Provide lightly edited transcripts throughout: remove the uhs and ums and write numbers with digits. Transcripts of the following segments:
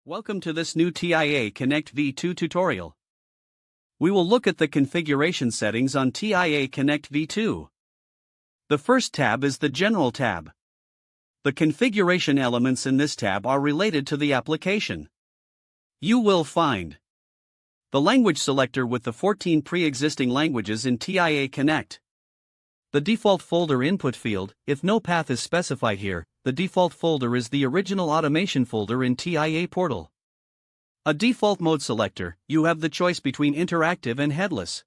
Welcome to this new TIA Connect V2 tutorial. We will look at the configuration settings on TIA Connect V2. The first tab is the General tab. The configuration elements in this tab are related to the application. You will find the language selector with the 14 pre-existing languages in TIA Connect. The default folder input field. If no path is specified here, the default folder is the original automation folder in TIA Portal. A default mode selector. You have the choice between interactive and headless.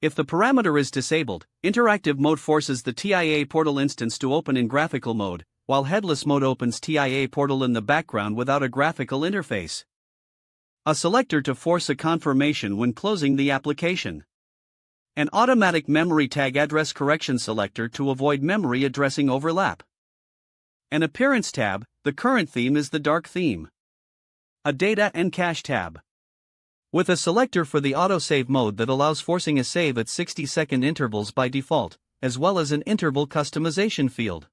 If the parameter is disabled, interactive mode forces the TIA Portal instance to open in graphical mode, while headless mode opens TIA Portal in the background without a graphical interface. A selector to force a confirmation when closing the application. An automatic memory tag address correction selector to avoid memory addressing overlap. An appearance tab. The current theme is the dark theme. A data and cache tab. With a selector for the autosave mode that allows forcing a save at 60-second intervals by default, as well as an interval customization field.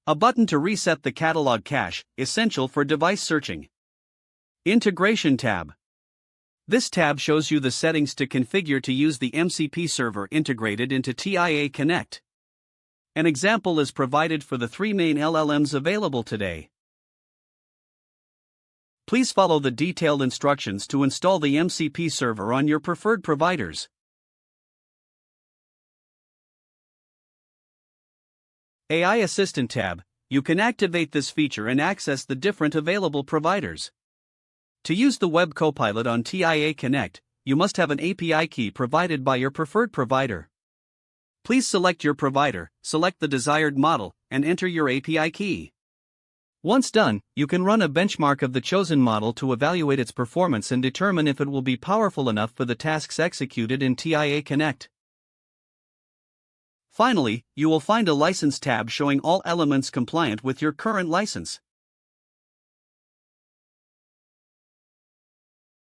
A button to reset the catalog cache, essential for device searching. Integration tab. This tab shows you the settings to configure to use the MCP server integrated into TIA Connect. An example is provided for the three main LLMs available today. Please follow the detailed instructions to install the MCP server on your preferred providers. AI Assistant tab. You can activate this feature and access the different available providers. To use the web Copilot on TIA Connect, you must have an API key provided by your preferred provider. Please select your provider, select the desired model, and enter your API key. Once done, you can run a benchmark of the chosen model to evaluate its performance and determine if it will be powerful enough for the tasks executed in TIA Connect. Finally, you will find a license tab showing all elements compliant with your current license.